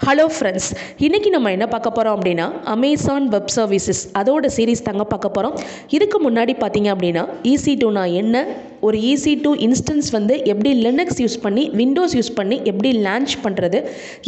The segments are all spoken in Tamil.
ஹலோ ஃப்ரெண்ட்ஸ், இன்றைக்கி நம்ம என்ன பார்க்க போகிறோம் அப்படின்னா அமேசான் வெப் சர்வீசஸ் அதோட சீரீஸ் தாங்க பார்க்க போகிறோம். இதுக்கு முன்னாடி பார்த்தீங்க அப்படின்னா EC2 என்ன, ஒரு EC2 இன்ஸ்டன்ஸ் வந்து எப்படி லினக்ஸ் யூஸ் பண்ணி விண்டோஸ் யூஸ் பண்ணி எப்படி லான்ச் பண்ணுறது,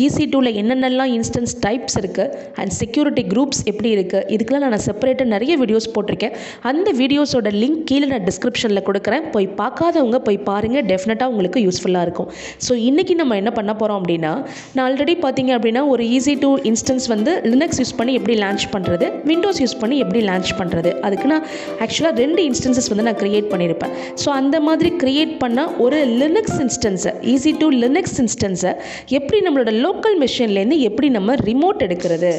EC2ல என்னென்னலாம் இன்ஸ்டன்ஸ் டைப்ஸ் இருக்குது அண்ட் செக்யூரிட்டி குரூப்ஸ் எப்படி இருக்குது, இதுக்கெல்லாம் நான் செப்பரேட்டாக நிறைய வீடியோஸ் போட்டிருக்கேன். அந்த வீடியோஸோட லிங்க் கீழே நான் டிஸ்கிரிப்ஷனில் கொடுக்குறேன். போய் பார்க்காதவங்க போய் பாருங்கள், டெஃபினட்டாக உங்களுக்கு யூஸ்ஃபுல்லாக இருக்கும். ஸோ இன்றைக்கி நம்ம என்ன பண்ண போகிறோம் அப்படின்னா, நான் ஆல்ரெடி பார்த்தீங்க அப்படின்னா ஒரு EC2 இன்ஸ்டன்ஸ் வந்து லினக்ஸ் யூஸ் பண்ணி எப்படி லான்ச் பண்ணுறது, விண்டோஸ் யூஸ் பண்ணி எப்படி லான்ச் பண்ணுறது, அதுக்கு நான் ஆக்சுவலாக 2 இன்ஸ்டன்சஸ் வந்து நான் க்ரியேட் பண்ணியிருப்பேன். ஸோ அந்த மாதிரி க்ரியேட் பண்ண ஒரு லினக்ஸ் இன்ஸ்டன்ஸை, EC2 லினக்ஸ் இன்ஸ்டன்ஸை எப்படி நம்மளோட லோக்கல் மெஷின்லேருந்து எப்படி நம்ம ரிமோட் எடுக்கிறது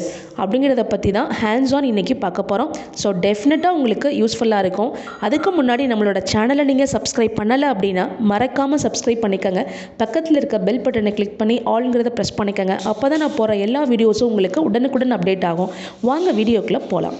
அப்படிங்கிறத பற்றி தான் ஹேண்ட்ஸ் ஆன் இன்றைக்கி பார்க்க போகிறோம். ஸோ டெஃபினட்டாக உங்களுக்கு யூஸ்ஃபுல்லாக இருக்கும். அதுக்கு முன்னாடி நம்மளோட சேனலை நீங்கள் சப்ஸ்கிரைப் பண்ணலை அப்படின்னா மறக்காமல் சப்ஸ்கிரைப் பண்ணிக்கோங்க. பக்கத்தில் இருக்க பெல் பட்டனை கிளிக் பண்ணி ஆல்ங்கிறத ப்ரெஸ் பண்ணிக்கோங்க. அப்போ தான் நான் போகிற எல்லா வீடியோஸும் உங்களுக்கு உடனுக்குடன் அப்டேட் ஆகும். வாங்க வீடியோக்குள்ளே போகலாம்.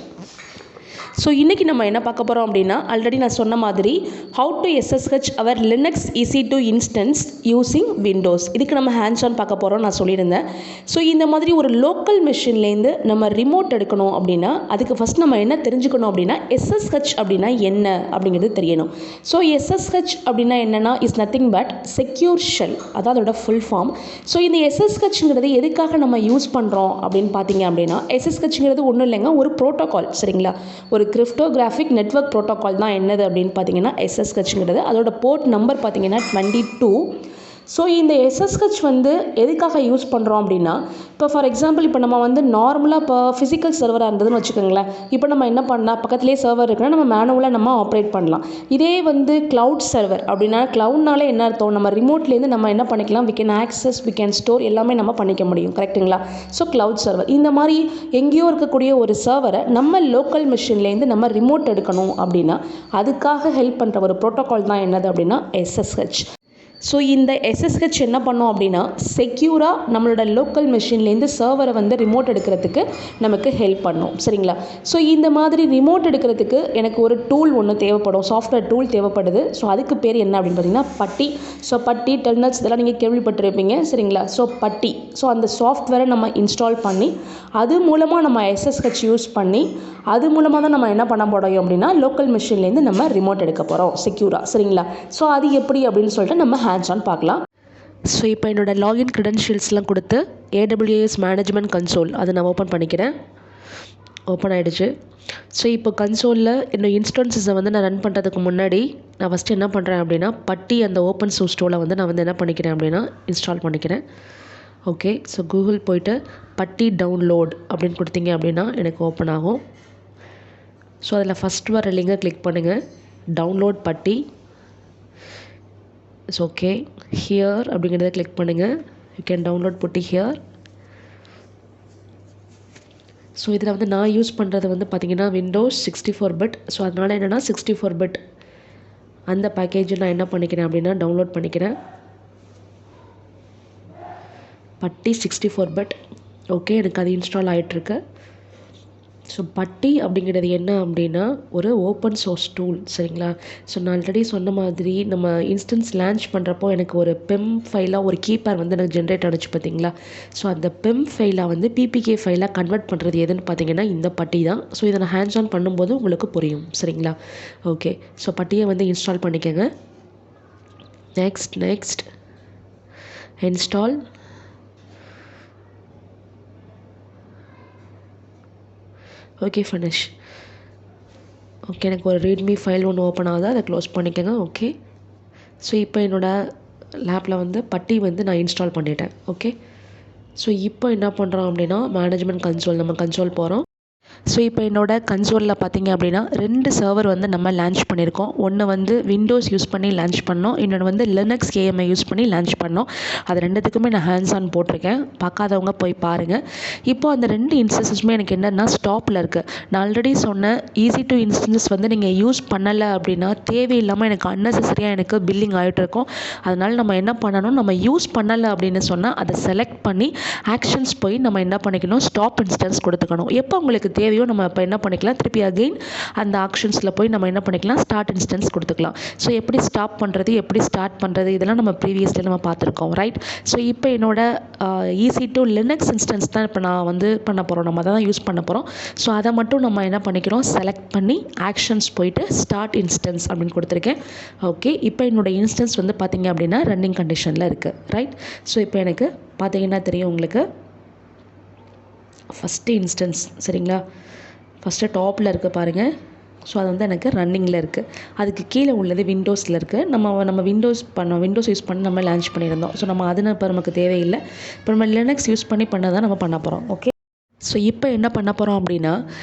ஸோ இன்றைக்கி நம்ம என்ன பார்க்க போகிறோம் அப்படின்னா, ஆல்ரெடி நான் சொன்ன மாதிரி how to SSH our Linux EC2 instance using Windows, இதுக்கு நம்ம ஹேண்ட்ஸ் ஆன் பார்க்க போகிறோம் நான் சொல்லியிருந்தேன். ஸோ இந்த மாதிரி ஒரு லோக்கல் மெஷின்லேருந்து நம்ம ரிமோட் எடுக்கணும் அப்படின்னா அதுக்கு ஃபஸ்ட் நம்ம என்ன தெரிஞ்சுக்கணும் அப்படின்னா SSH அப்படின்னா என்ன அப்படிங்கிறது தெரியணும். ஸோ SSH அப்படின்னா என்னென்னா is nothing but secure shell, அதான் அதோட ஃபுல் ஃபார்ம். ஸோ இந்த SSHங்கிறது எதுக்காக நம்ம யூஸ் பண்ணுறோம் அப்படின்னு பார்த்தீங்க அப்படின்னா, SSHங்கிறது ஒன்றும் இல்லைங்க, ஒரு ப்ரோட்டோகால். சரிங்களா, ஒரு கிரிப்டோகிராஃபிக் நெட்வொர்க் ப்ரோட்டோகால் தான். என்னது அப்படின்னு பார்த்தீங்கன்னா SSHங்கிறது. அதோட போர்ட் நம்பர் பார்த்தீங்கன்னா 22. ஸோ இந்த SSH வந்து எதுக்காக யூஸ் பண்ணுறோம் அப்படின்னா, இப்போ ஃபார் எக்ஸாம்பிள் இப்போ நம்ம வந்து நார்மலாக இப்போ ஃபிசிக்கல் சர்வராக இருந்ததுன்னு வச்சுக்கோங்களேன். இப்போ நம்ம என்ன பண்ணலாம், பக்கத்துலேயே சர்வர் இருக்குன்னா நம்ம மேனுவலாக நம்ம ஆப்ரேட் பண்ணலாம். இதே வந்து க்ளவுட் சர்வர் அப்படின்னா, க்ளவுட்னாலே என்ன அர்த்தம், நம்ம ரிமோட்லேருந்து நம்ம என்ன பண்ணிக்கலாம், we can access, we can store எல்லாமே நம்ம பண்ணிக்க முடியும். கரெக்டுங்களா? ஸோ க்ளவுட் சர்வர் இந்த மாதிரி எங்கேயோ இருக்கக்கூடிய ஒரு சர்வரை நம்ம லோக்கல் மிஷின்லேருந்து நம்ம ரிமோட் எடுக்கணும் அப்படின்னா அதுக்காக ஹெல்ப் பண்ணுற ஒரு ப்ரோட்டோகால் தான் என்னது அப்படின்னா SSH. ஸோ இந்த SSH என்ன பண்ணோம் அப்படின்னா செக்யூராக நம்மளோட லோக்கல் மெஷின்லேருந்து சர்வரை வந்து ரிமோட் எடுக்கிறதுக்கு நமக்கு ஹெல்ப் பண்ணும். சரிங்களா? ஸோ இந்த மாதிரி ரிமோட் எடுக்கிறதுக்கு எனக்கு ஒரு டூல் ஒன்று தேவைப்படும், சாஃப்ட்வேர் டூல் தேவைப்படுது. ஸோ அதுக்கு பேர் என்ன அப்படின்னு பார்த்தீங்கன்னா பட்டி. ஸோ பட்டி, டெல்நெட்ஸ் இதெல்லாம் நீங்கள் கேள்விப்பட்டிருப்பீங்க. சரிங்களா? ஸோ பட்டி, ஸோ அந்த சாஃப்ட்வேரை நம்ம இன்ஸ்டால் பண்ணி அது மூலமாக நம்ம SSH யூஸ் பண்ணி அது மூலமாக தான் நம்ம என்ன பண்ண போகிறோம் அப்படின்னா லோக்கல் மிஷின்லேருந்து நம்ம ரிமோட் எடுக்க போகிறோம் செக்யூராக. சரிங்களா? ஸோ அது எப்படி அப்படின்னு சொல்லிட்டு நம்ம ஹேண்ட்ஸ் ஆன் பார்க்கலாம். ஸோ இப்போ என்னோடய லாகின் க்ரெடென்ஷியல்ஸ்லாம் கொடுத்து AWS மேனேஜ்மெண்ட் கன்சோல் அதை நான் ஓப்பன் பண்ணிக்கிறேன். ஓப்பன் ஆகிடுச்சு. ஸோ இப்போ கன்சோலில் என்னோடய இன்ஸ்டன்ஸஸை வந்து நான் ரன் பண்ணுறதுக்கு முன்னாடி நான் ஃபஸ்ட்டு என்ன பண்ணுறேன் அப்படின்னா பட்டி அந்த ஓப்பன் சோர்ஸ் டூலை வந்து நான் வந்து என்ன பண்ணிக்கிறேன் அப்படின்னா இன்ஸ்டால் பண்ணிக்கிறேன். ஓகே, ஸோ கூகுள் போய்ட்டு பட்டி டவுன்லோட் அப்படின்னு கொடுத்தீங்க அப்படின்னா எனக்கு ஓப்பன் ஆகும். ஸோ அதில் ஃபஸ்ட் வர லிங்கை கிளிக் பண்ணுங்கள், டவுன்லோட் பட்டி. இட்ஸ் ஓகே, ஹியர் அப்படிங்கிறத கிளிக் பண்ணுங்கள், you can download Buti here. So இதில் வந்து நான் யூஸ் பண்ணுறது வந்து பார்த்திங்கன்னா விண்டோஸ் 64 பிட். ஸோ அதனால் என்னென்னா 64 பிட் அந்த பேக்கேஜை நான் என்ன பண்ணிக்கிறேன் அப்படின்னா டவுன்லோட் பண்ணிக்கிறேன். பட்டி 64 பிட். ஓகே, எனக்கு அது இன்ஸ்டால் ஆகிட்டுருக்கு. ஸோ பட்டி அப்படிங்கிறது என்ன அப்படின்னா ஒரு ஓப்பன் சோர்ஸ் டூல். சரிங்களா? ஸோ நான் ஆல்ரெடி சொன்ன மாதிரி நம்ம இன்ஸ்டன்ஸ் லான்ச் பண்ணுறப்போ எனக்கு ஒரு பெம் ஃபைலாக ஒரு கீப்பர் வந்து எனக்கு ஜென்ரேட் ஆனிச்சு பார்த்தீங்களா? ஸோ அந்த பெம் ஃபைலாக வந்து PPK ஃபைலாக கன்வெர்ட் பண்ணுறது எதுன்னு பார்த்தீங்கன்னா இந்த பட்டி தான். ஸோ இதை நான் ஹேண்ட்ஸ் ஆன் பண்ணும்போது உங்களுக்கு புரியும். சரிங்களா? ஓகே, ஸோ பட்டியை வந்து இன்ஸ்டால் பண்ணிக்கோங்க. Next install. Okay, finish. Okay, எனக்கு ஒரு ரீட்மி ஃபைல் ஒன்று ஓப்பன் ஆகுது, அதை க்ளோஸ் பண்ணிக்கோங்க. ஓகே, ஸோ இப்போ என்னோடய லேப்பில் வந்து பட்டி வந்து நான் இன்ஸ்டால் பண்ணிட்டேன். ஓகே, ஸோ இப்போ என்ன பண்ணுறோம் அப்படின்னா மேனேஜ்மெண்ட் கன்சோல், நம்ம கன்சோல் போகிறோம். ஸோ இப்போ என்னோட கன்சோலில் பார்த்தீங்க அப்படின்னா 2 சர்வர் வந்து நம்ம லான்ச் பண்ணியிருக்கோம். ஒன்று வந்து விண்டோஸ் யூஸ் பண்ணி லான்ச் பண்ணோம், இன்னொன்று வந்து லினக்ஸ் KMI யூஸ் பண்ணி லான்ச் பண்ணோம். அது ரெண்டுத்துக்குமே நான் ஹேண்ட்ஸ் ஆன் போட்டிருக்கேன், பார்க்காதவங்க போய் பாருங்கள். இப்போது அந்த 2 இன்ஸ்டன்ஸுமே எனக்கு என்னென்னா ஸ்டாப்பில் இருக்குது. நான் ஆல்ரெடி சொன்ன EC2 இன்ஸ்டன்ஸ் வந்து நீங்கள் யூஸ் பண்ணலை அப்படின்னா தேவையில்லாமல் எனக்கு அன்னெசரியாக எனக்கு பில்லிங் ஆகிட்டு இருக்கும். அதனால் நம்ம என்ன பண்ணணும், நம்ம யூஸ் பண்ணலை அப்படின்னு சொன்னால் அதை செலக்ட் பண்ணி ஆக்ஷன்ஸ் போய் நம்ம என்ன பண்ணிக்கணும், ஸ்டாப் இன்ஸ்டன்ஸ் கொடுத்துக்கணும். எப்போ உங்களுக்கு தேவையோ நம்ம இப்போ என்ன பண்ணிக்கலாம், திருப்பி அகெயின் அந்த ஆப்ஷன்ஸில் போய் நம்ம என்ன பண்ணிக்கலாம், ஸ்டார்ட் இன்ஸ்டன்ஸ் கொடுத்துக்கலாம். ஸோ எப்படி ஸ்டாப் பண்ணுறது, எப்படி ஸ்டார்ட் பண்ணுறது, இதெல்லாம் நம்ம ப்ரீவியஸில் நம்ம பார்த்துருக்கோம், ரைட். ஸோ இப்போ என்னோட EC2 லினக்ஸ் இன்ஸ்டன்ஸ் தான் இப்போ நான் வந்து பண்ண போகிறோம், நம்ம அதை தான் யூஸ் பண்ண போகிறோம். ஸோ அதை மட்டும் நம்ம என்ன பண்ணிக்கிறோம், செலக்ட் பண்ணி ஆக்ஷன்ஸ் போயிட்டு ஸ்டார்ட் இன்ஸ்டன்ஸ் அப்படின்னு கொடுத்துருக்கேன். ஓகே, இப்போ என்னோடய இன்ஸ்டன்ஸ் வந்து பார்த்திங்க அப்படின்னா ரன்னிங் கண்டிஷனில் இருக்குது, ரைட். ஸோ இப்போ எனக்கு பார்த்தீங்கன்னா தெரியும் உங்களுக்கு ஃபஸ்ட்டு இன்ஸ்டன்ஸ், சரிங்களா, ஃபஸ்ட்டு டாப்பில் இருக்குது பாருங்கள். ஸோ அது வந்து எனக்கு ரன்னிங்கில் இருக்குது. அதுக்கு கீழே உள்ளது விண்டோஸில் இருக்குது. நம்ம விண்டோஸ் யூஸ் பண்ணி நம்ம லான்ச் பண்ணியிருந்தோம். ஸோ நம்ம அது இப்போ நமக்கு தேவையில்லை. இப்போ நம்ம லினக்ஸ் யூஸ் பண்ணி தான் நம்ம பண்ண போகிறோம். ஓகே, ஸோ இப்போ என்ன பண்ண போகிறோம் அப்படின்னா,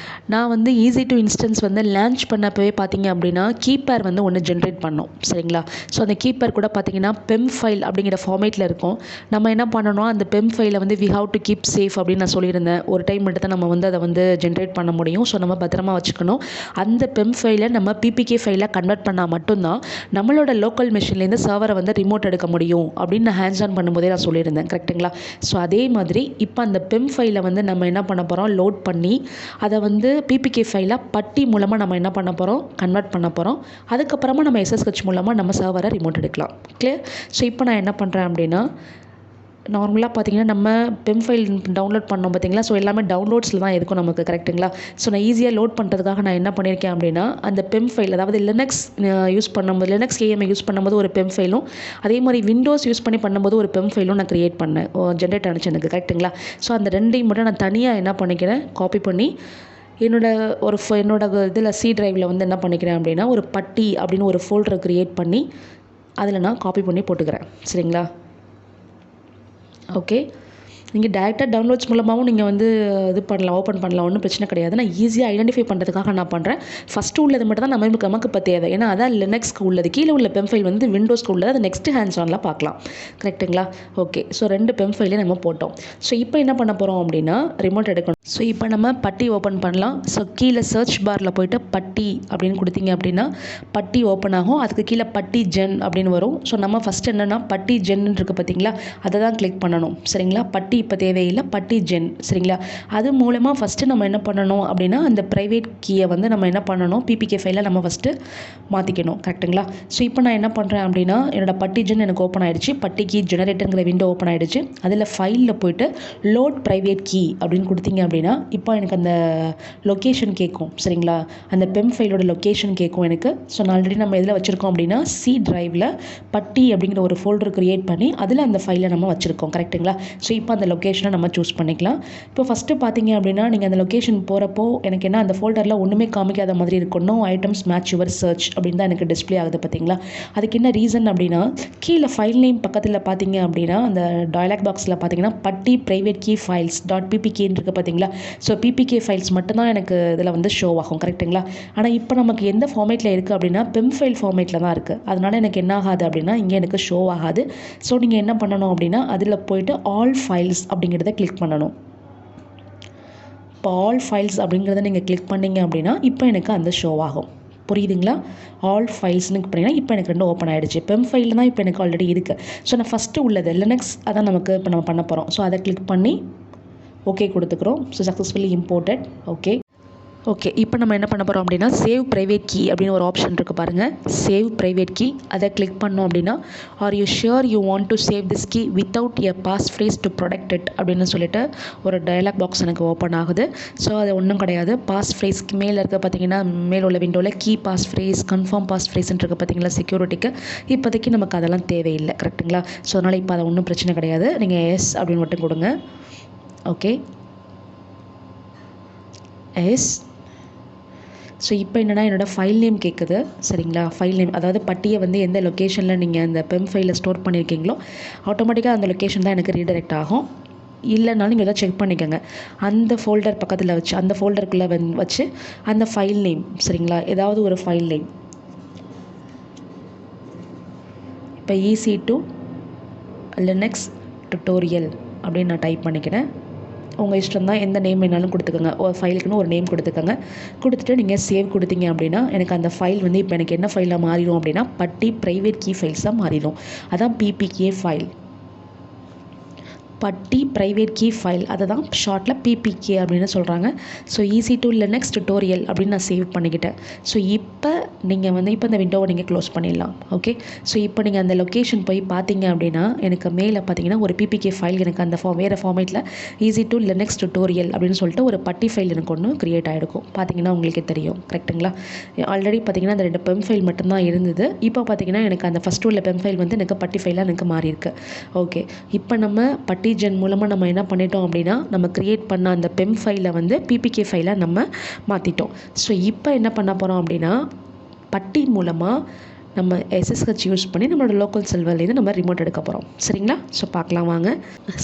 நான் வந்து EC2 இன்ஸ்டன்ஸ் வந்து லான்ச் பண்ணப்பவே பார்த்தீங்க அப்படின்னா கீப்பேர் வந்து ஒன்று ஜென்ரேட் பண்ணோம், சரிங்களா. ஸோ அந்த கீப்பேர் கூட பார்த்தீங்கன்னா பெம் ஃபைல் அப்படிங்கிற ஃபார்மேட்டில் இருக்கும். நம்ம என்ன பண்ணணும், அந்த பெம் ஃபைலை வந்து we have to keep safe அப்படின்னு நான் சொல்லியிருந்தேன். ஒரு டைம் மட்டும் தான் நம்ம வந்து அதை வந்து ஜென்ரேட் பண்ண முடியும். ஸோ நம்ம பத்திரமா வச்சுக்கணும். அந்த பெம் ஃபைலை நம்ம PPK ஃபைலாக கன்வெர்ட் பண்ணால் மட்டும்தான் நம்மளோட லோக்கல் மிஷின்லேருந்து சர்வரை வந்து ரிமோட் எடுக்க முடியும் அப்படின்னு நான் ஹேண்ட்ஸ் ஆன் பண்ணும்போதே நான் சொல்லியிருந்தேன், கரெக்டுங்களா. ஸோ அதே மாதிரி இப்போ அந்த பெம் ஃபைலை வந்து நம்ம என்ன பண்ண போகிறோம், லோட் பண்ணி அதை வந்து PPK ஃபைலாக பட்டி மூலமாக நம்ம என்ன பண்ண போகிறோம், கன்வெர்ட் பண்ண போகிறோம். அதுக்கப்புறமா நம்ம SSH மூலமாக நம்ம சர்வரை ரிமோட் எடுக்கலாம். கிளியர். ஸோ இப்போ நான் என்ன பண்ணுறேன் அப்படின்னா, நார்மலாக பார்த்தீங்கன்னா நம்ம பெம் ஃபைல் டவுன்லோட் பண்ணோம் பார்த்தீங்களா. ஸோ எல்லாமே டவுன்லோட்ஸில் தான் இருக்கும் நமக்கு, கரெக்டுங்களா. ஸோ நான் ஈஸியாக லோட் பண்ணுறதுக்காக நான் என்ன பண்ணியிருக்கேன் அப்படின்னா, அந்த பெம் ஃபைல், அதாவது லினக்ஸ் யூஸ் பண்ணும்போது, லினக்ஸ் KMA யூஸ் பண்ணும்போது ஒரு பெம் ஃபைலும், அதே மாதிரி விண்டோஸ் யூஸ் பண்ணி பண்ணும்போது ஒரு பெம் ஃபைலும் நான் க்ரியேட் பண்ணேன், ஜென்ரேட் ஆனிச்சு எனக்கு, கரெக்டுங்களா. ஸோ அந்த ரெண்டையும் மட்டும் நான் தனியாக என்ன பண்ணிக்கிறேன், காப்பி பண்ணி என்னோட இதில் C டிரைவில் வந்து என்ன பண்ணிக்கிறேன் அப்படின்னா, ஒரு பட்டி அப்படின்னு ஒரு ஃபோல்டரை க்ரியேட் பண்ணி அதில் நான் காப்பி பண்ணி போட்டுக்கிறேன், சரிங்களா. ஓகே, நீங்கள் டேரெக்டாக டவுன்லோட்ஸ் மூலமாகவும் நீங்கள் வந்து இது பண்ணலாம், ஓப்பன் பண்ணலாம், ஒன்றும் பிரச்சனை கிடையாது. நான் ஈஸியாக ஐடென்டிஃபை பண்ணுறதுக்காக நான் பண்ணுறேன். ஃபஸ்ட்டு உள்ளது மட்டும் தான் நமக்கு இப்போ தேவை. ஏன்னா அதான் லினக்ஸ்க்கு உள்ளது. கீழே உள்ள பெம் ஃபைல் வந்து விண்டோஸ்க்கு உள்ளது. அது நெக்ஸ்ட்டு ஹேண்ட்ஸ் ஆனில் பார்க்கலாம், கரெக்டுங்களா. ஓகே, ஸோ 2 பெம் ஃபைலே நம்ம போட்டோம். ஸோ இப்போ என்ன பண்ண போகிறோம் அப்படின்னா, ரிமோட் எடுக்கணும். ஸோ இப்போ நம்ம பட்டி ஓப்பன் பண்ணலாம். ஸோ கீழே சர்ச் பாரில் போய்ட்டு பட்டி அப்படின்னு கொடுத்தீங்க அப்படின்னா பட்டி ஓப்பன் ஆகும். அதுக்கு கீழே பட்டி ஜென் அப்படின்னு வரும். ஸோ நம்ம ஃபஸ்ட்டு என்னென்னா பட்டி ஜென் இருக்குது பார்த்தீங்களா, அதை தான் கிளிக் பண்ணணும், சரிங்களா. பட்டி இப்போ தேவையில்லை, பட்டி ஜென், சரிங்களா. அது மூலமாக ஃபஸ்ட்டு நம்ம என்ன பண்ணணும் அப்படின்னா, அந்த ப்ரைவேட் கீயை வந்து நம்ம என்ன பண்ணணும், PPK ஃபைலில் நம்ம ஃபஸ்ட்டு மாற்றிக்கணும், கரெக்டுங்களா. ஸோ இப்போ நான் என்ன பண்ணுறேன் அப்படின்னா, என்னோட பட்டி ஜென் எனக்கு ஓப்பன் ஆகிடுச்சு. பட்டி கீ ஜெனரேட்டருங்கிற விண்டோ ஓப்பன் ஆகிடுச்சு. அதில் ஃபைலில் போய்ட்டு லோட் ப்ரைவேட் கீ அப்படின்னு கொடுத்தீங்க அப்படின்னா இப்போ எனக்கு அந்த லொக்கேஷன் கேட்கும், சரிங்களா. அந்த பெம் ஃபைலோட லொக்கேஷன் கேட்கும் எனக்கு. ஸோ நான் ஆல்ரெடி நம்ம எதில் வச்சுருக்கோம் அப்படின்னா, C டிரைவில் பட்டி அப்படிங்கிற ஒரு ஃபோல்டர் க்ரியேட் பண்ணி அதில் அந்த ஃபைலை நம்ம வச்சுருக்கோம், கரெக்டுங்களா. ஸோ இப்போ அந்த லொக்கேஷனை நம்ம சூஸ் பண்ணிக்கலாம். இப்போ ஃபஸ்ட்டு பார்த்தீங்க அப்படின்னா, நீங்கள் அந்த லொக்கேஷன் போகிறப்போ எனக்கு என்ன, அந்த ஃபோல்டரில் ஒன்றுமே காமிக்காத மாதிரி இருக்கும். No items match your search அப்படின்னு தான் எனக்கு டிஸ்பிளே ஆகுது, பார்த்தீங்களா. அதுக்கு என்ன ரீசன் அப்படின்னா, கீழே ஃபைல் நேம் பக்கத்தில் பார்த்தீங்க அப்படின்னா, அந்த டயலாக் பாக்ஸில் பார்த்தீங்கன்னா பட்டி ப்ரைவேட் கீ ஃபைல்ஸ் .ppkன்னு இருக்குது, பார்த்தீங்களா. ஸோ PPK ஃபைல்ஸ் மட்டும்தான் எனக்கு இதில் வந்து ஷோ ஆகும், கரெக்டுங்களா. ஆனால் இப்போ நமக்கு எந்த ஃபார்மேட்டில் இருக்குது அப்படின்னா, பெம் ஃபைல் ஃபார்மேட்டில் தான் இருக்குது. அதனால் எனக்கு என்ன ஆகாது அப்படின்னா, இங்கே எனக்கு ஷோ ஆகாது. ஸோ நீங்கள் என்ன பண்ணணும் அப்படின்னா, அதில் போய்ட்டு ஆல் ஃபைல்ஸ் அப்படிங்கிறத கிளிக் பண்ணணும். இப்போ ஆல் ஃபைல்ஸ் அப்படிங்கிறத நீங்கள் கிளிக் பண்ணிங்க அப்படின்னா இப்போ எனக்கு அந்த ஷோ ஆகும், புரியுதுங்களா. ஆல் ஃபைல்ஸ்னு பண்ணிங்கன்னா இப்போ எனக்கு 2 ஓப்பன் ஆகிடுச்சு. பெம் ஃபைலில் தான் இப்போ எனக்கு ஆல்ரெடி இருக்குது. ஸோ நான் ஃபஸ்ட்டு உள்ளது லினக்ஸ் அதான் நமக்கு இப்போ நம்ம பண்ண போகிறோம். ஸோ அதை கிளிக் பண்ணி ஓகே கொடுத்துக்கிறோம். So successfully imported. ஓகே, இப்போ நம்ம என்ன பண்ண போகிறோம் அப்படின்னா, சேவ் ப்ரைவேட் கீ அப்படின்னு ஒரு ஆப்ஷன் இருக்குது பாருங்கள். சேவ் ப்ரைவேட் கீ அதை கிளிக் பண்ணோம் அப்படின்னா, are you sure you want to save this key without a passphrase to protect it அப்படின்னு சொல்லிட்டு ஒரு டயலாக் பாக்ஸ் எனக்கு ஓப்பன் ஆகுது. ஸோ அது ஒன்றும் கிடையாது. பாஸ் ஃப்ரேஸ்க்கு மேலே இருக்க பார்த்தீங்கன்னா, மேலே உள்ள விண்டோவில் key passphrase, confirm pass ஃப்ரேஸ்ன்னு இருக்குது பார்த்தீங்களா, செக்யூரிட்டிக்கு. இப்போதைக்கு நமக்கு அதெல்லாம் தேவையில்லை, கரெக்டுங்களா. ஸோ அதனால் இப்போ அதை ஒன்றும் பிரச்சனை கிடையாது. நீங்கள் எஸ் அப்படின்னு மட்டும் கொடுங்க. Okay, S. ஸோ இப்போ என்னென்னா, என்னோடய ஃபைல் நேம் கேட்குது, சரிங்களா. ஃபைல் நேம் அதாவது பட்டியை வந்து எந்த லொக்கேஷனில் நீங்கள் அந்த பெம் ஃபைலில் ஸ்டோர் பண்ணியிருக்கீங்களோ ஆட்டோமேட்டிக்காக அந்த லொக்கேஷன் தான் எனக்கு ரீடைரக்ட் ஆகும். இல்லைனாலும் நீங்கள் எதாவது செக் பண்ணிக்கோங்க. அந்த ஃபோல்டர் பக்கத்தில் வச்சு, அந்த ஃபோல்டருக்குள்ளே வச்சு அந்த ஃபைல் நேம், சரிங்களா, ஏதாவது ஒரு ஃபைல் நேம். இப்போ EC2 Linux tutorial அப்படின்னு நான் டைப் பண்ணிக்கிறேன். உங்கள் இஷ்டம் தான், எந்த நேம் வேணாலும் கொடுத்துக்கோங்க. ஒரு ஃபைலுக்குன்னு ஒரு நேம் கொடுத்துக்கோங்க. கொடுத்துட்டு நீங்கள் சேவ் கொடுத்தீங்க அப்படின்னா எனக்கு அந்த ஃபைல் வந்து இப்போ எனக்கு என்ன ஃபைலாக மாறிடும் அப்படின்னா, பட்டி ப்ரைவேட் கீ ஃபைல்ஸாக மாறிடும். அதான் PPK ஃபைல். பட்டி ப்ரைவேட் கீ ஃபைல், அதை தான் ஷார்ட்டில் பிபிகே அப்படின்னு சொல்கிறாங்க. ஸோ EC2 Linux tutorial அப்படின்னு நான் சேவ் பண்ணிக்கிட்டேன். ஸோ இப்போ நீங்கள் வந்து இப்போ இந்த விண்டோவை நீங்கள் க்ளோஸ் பண்ணிடலாம். ஓகே, ஸோ இப்போ நீங்கள் அந்த லொக்கேஷன் போய் பார்த்தீங்க அப்படின்னா எனக்கு மேலே பார்த்தீங்கன்னா ஒரு பிபிகே ஃபைல் எனக்கு அந்த வேறு ஃபார்மேட்டில் EC2 Linux tutorial அப்படின்னு சொல்லிட்டு ஒரு பட்டி ஃபைல் எனக்கு ஒன்று க்ரியேட் ஆகிருக்கும். பார்த்தீங்கன்னா உங்களுக்கே தெரியும், கரெக்டுங்களா? ஆல்ரெடி பார்த்தீங்கன்னா அந்த 2 பெம் ஃபைல் மட்டும்தான் இருந்தது. இப்போ பார்த்தீங்கன்னா எனக்கு அந்த ஃபஸ்ட்டு உள்ள பெம் ஃபைல் வந்து எனக்கு பட்டி ஃபைலாக எனக்கு மாறி இருக்கு. ஓகே, இப்போ நம்ம பட்டி ஜென் மூலமாக நம்ம என்ன பண்ணிட்டோம் அப்படின்னா நம்ம க்ரியேட் பண்ண அந்த பெம் ஃபைலை வந்து பிபிகே ஃபைலை நம்ம மாற்றிட்டோம். ஸோ இப்போ என்ன பண்ண போகிறோம் அப்படின்னா பட்டி மூலமாக நம்ம SSH யூஸ் பண்ணி நம்மளோட லோக்கல் சர்வர்லேருந்து நம்ம ரிமோட் எடுக்க போகிறோம். சரிங்களா? ஸோ பார்க்கலாம் வாங்க.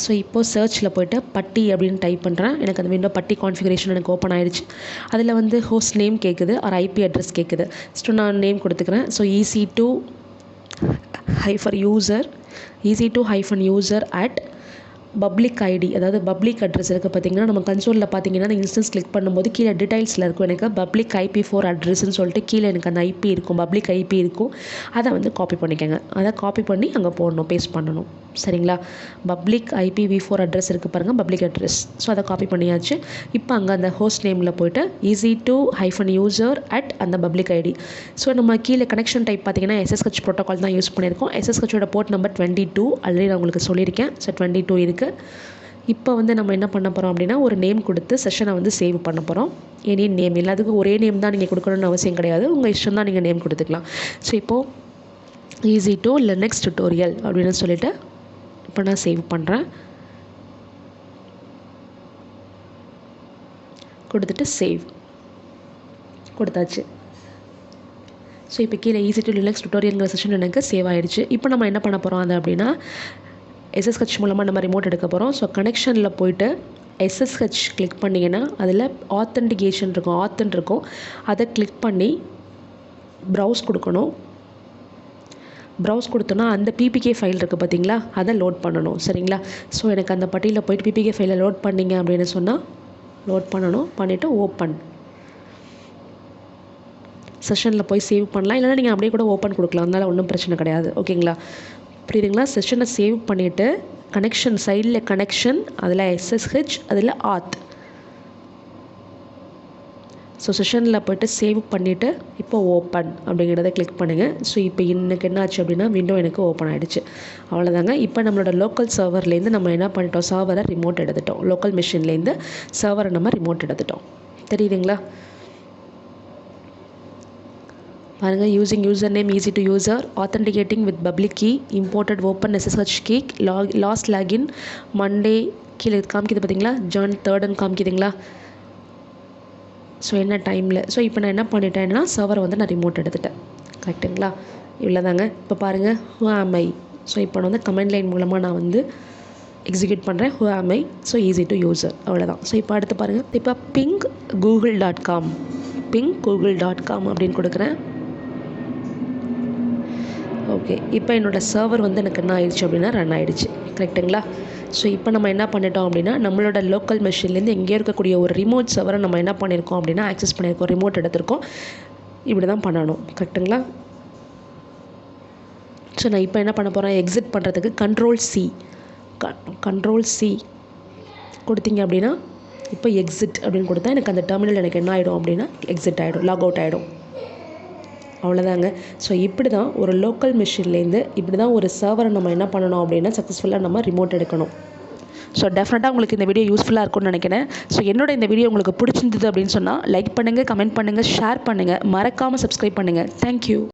ஸோ இப்போது சர்ச்சில் போய்ட்டு பட்டி அப்படின்னு டைப் பண்ணுறேன். எனக்கு அந்த விண்டோ பட்டி கான்ஃபிகரேஷன் எனக்கு ஓப்பன் ஆகிடுச்சு. அதில் வந்து ஹோஸ்ட் நேம் கேட்குது, ஒரு IP அட்ரஸ் கேட்குது. ஸோ நான் நேம் கொடுத்துக்கிறேன். So EC2 user at public ID, அதாவது பப்ளிக் அட்ரஸ் இருக்குது பார்த்தீங்கன்னா நம்ம கன்சோலில் பார்த்தீங்கன்னா அந்த இன்ஸ்டன்ஸ் கிளிக் பண்ணும்போது கீழே டீடைல்ஸில் இருக்கும் எனக்கு பப்ளிக் IP4 அட்ரஸ்ன்னு சொல்லிட்டு கீழே எனக்கு அந்த IP இருக்கும், பப்ளிக் IP இருக்கும். அதை வந்து காப்பி பண்ணிக்கோங்க. அதை காப்பி பண்ணி அங்கே போடணும், பேஸ்ட் பண்ணணும். சரிங்களா? பப்ளிக் IPv4 அட்ரஸ் இருக்குது பாருங்கள், பப்ளிக் அட்ரஸ். ஸோ அதை காப்பி பண்ணியாச்சு. இப்போ அங்கே அந்த ஹோஸ்ட் நேமில் போய்ட்டு EC2 user at அந்த பப்ளிக் ஐடி. ஸோ நம்ம கீழே கனெக்ஷன் டைப் பார்த்தீங்கன்னா SSH ப்ரோட்டோகால் தான் யூஸ் பண்ணியிருக்கோம். SSHோட போர்ட் நம்பர் 22 ஆல்ரெடி நான் உங்களுக்கு சொல்லியிருக்கேன். ஸோ 22 இருக்குது. இப்போ வந்து நம்ம என்ன பண்ண போகிறோம் அப்படின்னா ஒரு நேம் கொடுத்து செஷனை வந்து சேவ் பண்ண போகிறோம். எனி நேம், எல்லாத்துக்கும் ஒரே நேம் தான் நீங்கள் கொடுக்கணும்னு அவசியம் கிடையாது, உங்கள் இஷ்டம் தான் நீங்கள் நேம் கொடுத்துக்கலாம். ஸோ இப்போது EC2 Linux tutorial அப்படின்னு சொல்லிட்டு இப்போ நான் சேவ் பண்ணுறேன். கொடுத்துட்டு சேவ் கொடுத்தாச்சு. ஸோ இப்போ கீழே EC2 Linux tutorialங்கிற செஷன் எனக்கு சேவ் ஆகிடுச்சு. இப்போ நம்ம என்ன பண்ண போகிறோம் அது அப்படின்னா SSH மூலமாக நம்ம ரிமோட் எடுக்க போகிறோம். ஸோ கனெக்ஷனில் போய்ட்டு SSH கிளிக் பண்ணிங்கன்னா அதில் ஆத்தென்டிகேஷன் இருக்கும், ஆத்தென்ட் இருக்கும். அதை கிளிக் பண்ணி ப்ரௌஸ் கொடுக்கணும். ப்ரௌஸ் கொடுத்தோன்னா அந்த பிபிகே ஃபைல் இருக்குது பார்த்தீங்களா, அதை லோட் பண்ணணும். சரிங்களா? ஸோ எனக்கு அந்த பட்டியில் போய்ட்டு பிபிகே ஃபைலை லோட் பண்ணிங்க அப்படின்னு சொன்னால் லோட் பண்ணணும். பண்ணிவிட்டு ஓப்பன் செஷனில் போய் சேவ் பண்ணலாம். இல்லைனா நீங்கள் அப்படியே கூட ஓப்பன் கொடுக்கலாம், அதனால் ஒன்றும் பிரச்சனை கிடையாது. ஓகேங்களா? புரியுதுங்களா? செஷனை சேவ் பண்ணிவிட்டு கனெக்ஷன் சைடில் கனெக்ஷன், அதில் SSH, அதில் ஆத். ஸோ செஷனில் போய்ட்டு சேவ் பண்ணிவிட்டு இப்போ ஓப்பன் அப்படிங்கிறத கிளிக் பண்ணுங்கள். ஸோ இப்போ எனக்கு என்ன ஆச்சு அப்படின்னா விண்டோ எனக்கு ஓப்பன் ஆகிடுச்சு. அவ்வளோதாங்க. இப்போ நம்மளோட லோக்கல் சர்வர்லேருந்து நம்ம என்ன பண்ணிட்டோம், சர்வரை ரிமோட் எடுத்துட்டோம். லோக்கல் மிஷின்லேருந்து சர்வரை நம்ம ரிமோட் எடுத்துட்டோம். தெரியுதுங்களா? பாருங்கள், using user name EC2 user, authenticating with public key, imported open SSH key, last login Monday கீழே காமிக்குது பார்த்தீங்களா, Jan 3rd காமிக்குதுங்களா? ஸோ என்ன டைமில். ஸோ இப்போ நான் என்ன பண்ணிட்டேன்னா சர்வரை வந்து நான் ரிமோட் எடுத்துட்டேன். கரெக்டுங்களா? இவ்வளோதாங்க. இப்போ பாருங்கள் who am I. ஸோ இப்போ நான் வந்து கமெண்ட் லைன் மூலமாக நான் வந்து எக்ஸிக்யூட் பண்ணுறேன் who am I. So EC2 user, அவ்வளோதான். ஸோ இப்போ அடுத்து பாருங்கள், இப்போ ping.google.com அப்படின்னு கொடுக்குறேன். ஓகே, இப்போ என்னோடய சர்வர் வந்து எனக்கு என்ன ஆயிடுச்சு அப்படின்னா ரன் ஆகிடுச்சு. கரெக்டுங்களா? ஸோ இப்போ நம்ம என்ன பண்ணிட்டோம் அப்படின்னா நம்மளோட லோக்கல் மெஷின்லேருந்து எங்கேயோ இருக்கக்கூடிய ஒரு ரிமோட் சர்வரை நம்ம என்ன பண்ணியிருக்கோம் அப்படின்னா ஆக்சஸ் பண்ணியிருக்கோம், ரிமோட் எடுத்திருக்கோம். இப்படி தான் பண்ணணும். கரெக்டுங்களா? ஸோ நான் இப்போ என்ன பண்ண போகிறேன், எக்ஸிட் பண்ணுறதுக்கு கண்ட்ரோல் சி கொடுத்தீங்க அப்படின்னா இப்போ எக்ஸிட் அப்படின்னு கொடுத்தா எனக்கு அந்த டெர்மினல் எனக்கு என்ன ஆகிடும் அப்படின்னா எக்ஸிட் ஆகிடும், லாக் அவுட் ஆகிடும். அவ்வளோதாங்க. ஸோ இப்படி தான் ஒரு லோக்கல் மிஷின்லேருந்து இப்படி தான் ஒரு சர்வரை நம்ம என்ன பண்ணணும் அப்படின்னா சக்ஸஸ்ஃபுல்லாக நம்ம ரிமோட் எடுக்கணும். ஸோ டெஃபினட்டாக உங்களுக்கு இந்த வீடியோ யூஸ்ஃபுல்லாக இருக்கும்னு நினைக்கிறேன். ஸோ என்னோட இந்த வீடியோ உங்களுக்கு பிடிச்சிருந்தது அப்படின்னு சொன்னால் லைக் பண்ணுங்கள், கமெண்ட் பண்ணுங்கள், ஷேர் பண்ணுங்கள், மறக்காமல் சப்ஸ்கிரைப் பண்ணுங்கள். தேங்க்யூ.